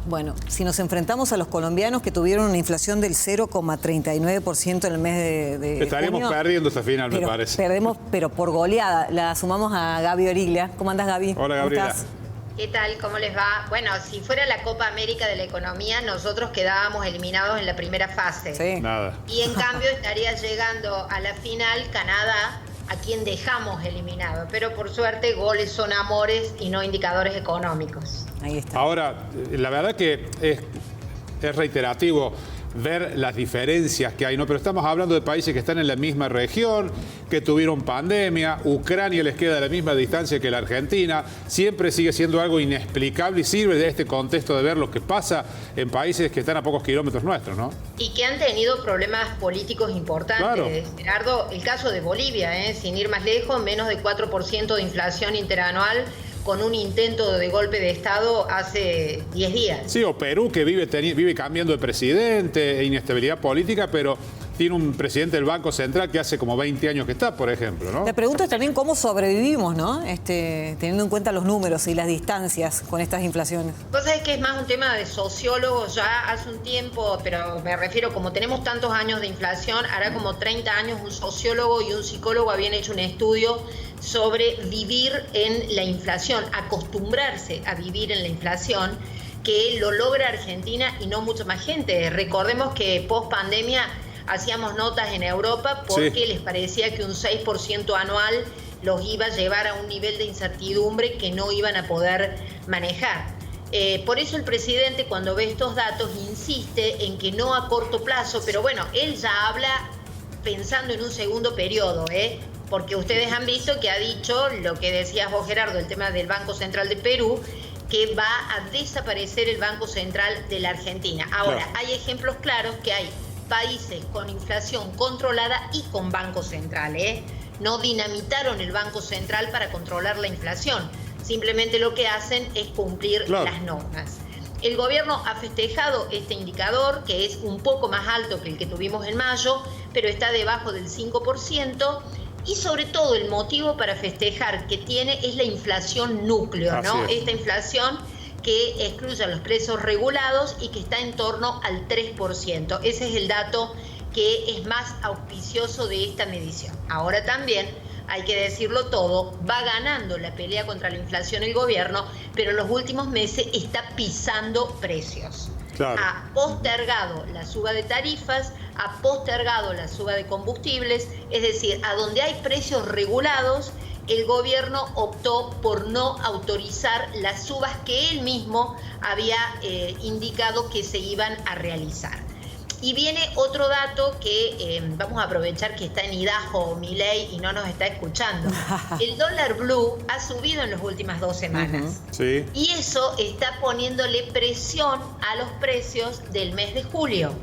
Bueno, si nos enfrentamos a los colombianos que tuvieron una inflación del 0,39% en el mes de Estaríamos junio, perdiendo esta final, me parece. Perdemos, pero por goleada. La sumamos a Gaby Origlia. ¿Cómo andas, Gaby? Hola, Gabriela. ¿Qué tal? ¿Cómo les va? Bueno, si fuera la Copa América de la economía, nosotros quedábamos eliminados en la primera fase. Sí. Nada. Y en cambio estaría llegando a la final Canadá, a quien dejamos eliminado. Pero por suerte, goles son amores y no indicadores económicos. Ahí está. Ahora, la verdad que es reiterativo ver las diferencias que hay, ¿no? Pero estamos hablando de países que están en la misma región, que tuvieron pandemia. Ucrania les queda a la misma distancia que la Argentina. Siempre sigue siendo algo inexplicable y sirve de este contexto de ver lo que pasa en países que están a pocos kilómetros nuestros, ¿no? Y que han tenido problemas políticos importantes. Claro. Gerardo, el caso de Bolivia, sin ir más lejos, menos de 4% de inflación interanual, con un intento de golpe de Estado hace 10 días. Sí, o Perú, que vive cambiando de presidente, inestabilidad política, pero tiene un presidente del Banco Central que hace como 20 años que está, por ejemplo, ¿no? La pregunta es también cómo sobrevivimos, ¿no? Teniendo en cuenta los números y las distancias con estas inflaciones. Vos sabés que es más un tema de sociólogos ya hace un tiempo, pero me refiero, como tenemos tantos años de inflación, hará como 30 años un sociólogo y un psicólogo habían hecho un estudio sobre vivir en la inflación, acostumbrarse a vivir en la inflación, que lo logra Argentina y no mucha más gente. Recordemos que post pandemia hacíamos notas en Europa porque Sí. les parecía que un 6% anual los iba a llevar a un nivel de incertidumbre que no iban a poder manejar. Por eso el presidente, cuando ve estos datos, insiste en que no a corto plazo, pero bueno, él ya habla pensando en un segundo periodo, porque ustedes han visto que ha dicho lo que decías vos, Gerardo, el tema del Banco Central de Perú, que va a desaparecer el Banco Central de la Argentina. Ahora, Claro. hay ejemplos claros que hay países con inflación controlada y con Banco Central, No dinamitaron el Banco Central para controlar la inflación, simplemente lo que hacen es cumplir las normas. El gobierno ha festejado este indicador, que es un poco más alto que el que tuvimos en mayo, pero está debajo del 5%, y sobre todo el motivo para festejar que tiene es la inflación núcleo, ¿no? Esta inflación que excluye a los precios regulados y que está en torno al 3%. Ese es el dato que es más auspicioso de esta medición. Ahora también, hay que decirlo todo, va ganando la pelea contra la inflación el gobierno, pero en los últimos meses está pisando precios. Claro. Ha postergado la suba de tarifas, ha postergado la suba de combustibles, es decir, a donde hay precios regulados, el gobierno optó por no autorizar las subas que él mismo había indicado que se iban a realizar. Y viene otro dato que vamos a aprovechar que está en Idaho Milei y no nos está escuchando. El dólar blue ha subido en las últimas 2 semanas. Sí. Y eso está poniéndole presión a los precios del mes de julio.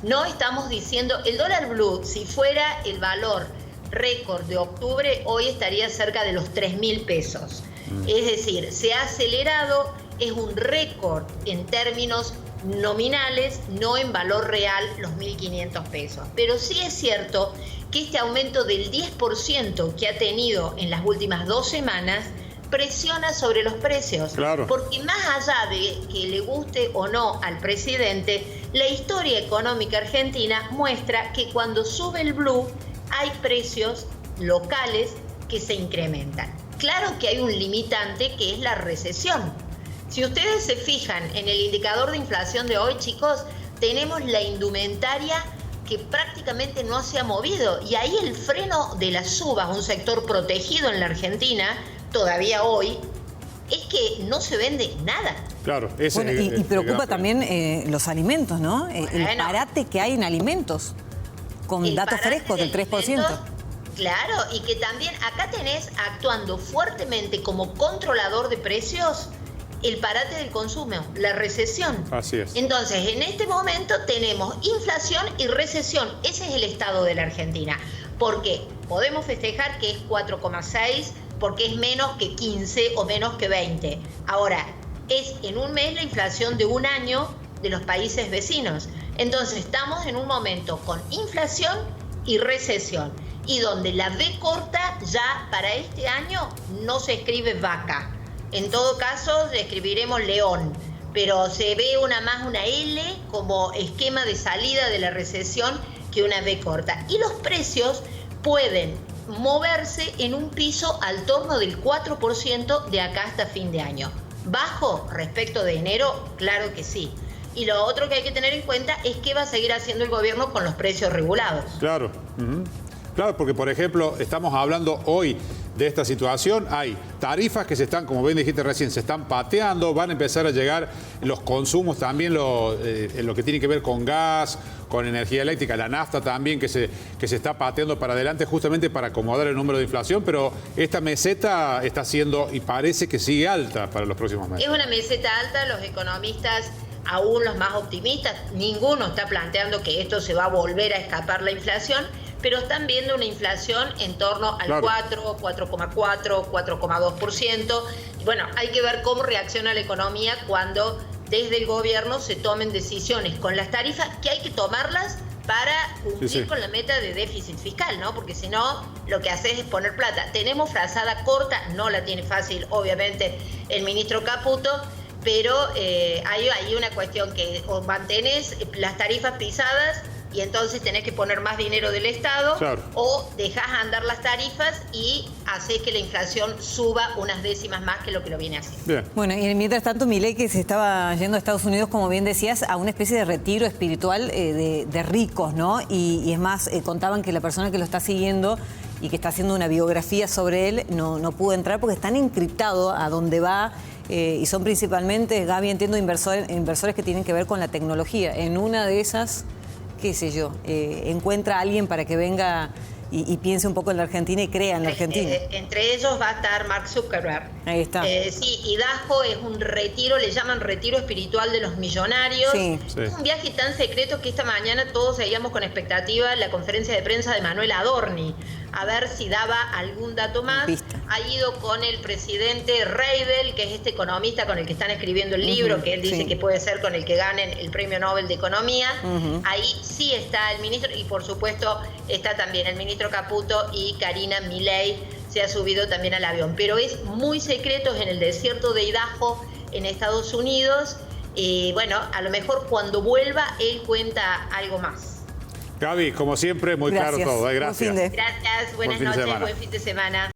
No estamos diciendo, el dólar blue, si fuera el valor récord de octubre, hoy estaría cerca de los 3.000 pesos. Es decir, se ha acelerado, es un récord en términos nominales, no en valor real los 1.500 pesos. Pero sí es cierto que este aumento del 10% que ha tenido en las últimas 2 semanas presiona sobre los precios. Claro. Porque más allá de que le guste o no al presidente, la historia económica argentina muestra que cuando sube el blue hay precios locales que se incrementan. Claro que hay un limitante que es la recesión. Si ustedes se fijan en el indicador de inflación de hoy, chicos, tenemos la indumentaria que prácticamente no se ha movido. Y ahí el freno de las subas, un sector protegido en la Argentina, todavía hoy, es que no se vende nada. Claro, Bueno, y preocupa también los alimentos, ¿no? El parate que hay en alimentos, con datos frescos del 3%. Claro, y que también acá tenés actuando fuertemente como controlador de precios el parate del consumo, la recesión. Así es. Entonces, en este momento tenemos inflación y recesión. Ese es el estado de la Argentina. Porque podemos festejar que es 4,6, porque es menos que 15 o menos que 20. Ahora, es en un mes la inflación de un año de los países vecinos. Entonces, estamos en un momento con inflación y recesión. Y donde la V corta ya para este año no se escribe vaca. En todo caso, escribiremos león, pero se ve una L como esquema de salida de la recesión que una V corta. Y los precios pueden moverse en un piso al torno del 4% de acá hasta fin de año. ¿Bajo respecto de enero? Claro que sí. Y lo otro que hay que tener en cuenta es qué va a seguir haciendo el gobierno con los precios regulados. Claro. Claro, porque por ejemplo, estamos hablando hoy de esta situación, hay tarifas que se están, como bien dijiste recién, se están pateando, van a empezar a llegar los consumos también, lo que tiene que ver con gas, con energía eléctrica, la nafta también que se está pateando para adelante justamente para acomodar el número de inflación, pero esta meseta está siendo y parece que sigue alta para los próximos meses. Es una meseta alta, los economistas, aún los más optimistas, ninguno está planteando que esto se va a volver a escapar la inflación, pero están viendo una inflación en torno al 4, 4,4, 4,2%. Bueno, hay que ver cómo reacciona la economía cuando desde el gobierno se tomen decisiones con las tarifas, que hay que tomarlas para cumplir con la meta de déficit fiscal, ¿no? Porque si no, lo que haces es poner plata. Tenemos frazada corta, no la tiene fácil, obviamente, el ministro Caputo, pero hay una cuestión que o mantenés las tarifas pisadas y entonces tenés que poner más dinero del Estado, o dejás andar las tarifas y haces que la inflación suba unas décimas más que lo viene haciendo. Bien. Bueno, y mientras tanto, Milei, que se estaba yendo a Estados Unidos, como bien decías, a una especie de retiro espiritual de ricos, ¿no? Y es más, contaban que la persona que lo está siguiendo y que está haciendo una biografía sobre él no pudo entrar porque están encriptados a dónde va. Y son principalmente, Gaby, entiendo, inversores que tienen que ver con la tecnología. En una de esas, qué sé yo, encuentra a alguien para que venga y piense un poco en la Argentina y crea en la Argentina. Entre ellos va a estar Mark Zuckerberg. Ahí está. Sí, y Dajo es un retiro, le llaman retiro espiritual de los millonarios. Sí. Es un viaje tan secreto que esta mañana todos seguíamos con expectativa la conferencia de prensa de Manuel Adorni, a ver si daba algún dato más. Ha ido con el presidente Reibel, que es este economista con el que están escribiendo el libro, que él dice que puede ser con el que ganen el Premio Nobel de Economía. Ahí sí está el ministro, y por supuesto está también el ministro Caputo, y Karina Milei se ha subido también al avión. Pero es muy secreto, es en el desierto de Idaho, en Estados Unidos. Y bueno, a lo mejor cuando vuelva él cuenta algo más. Gaby, como siempre, muy claro todo. Gracias. Gracias, buenas noches, buen fin de semana.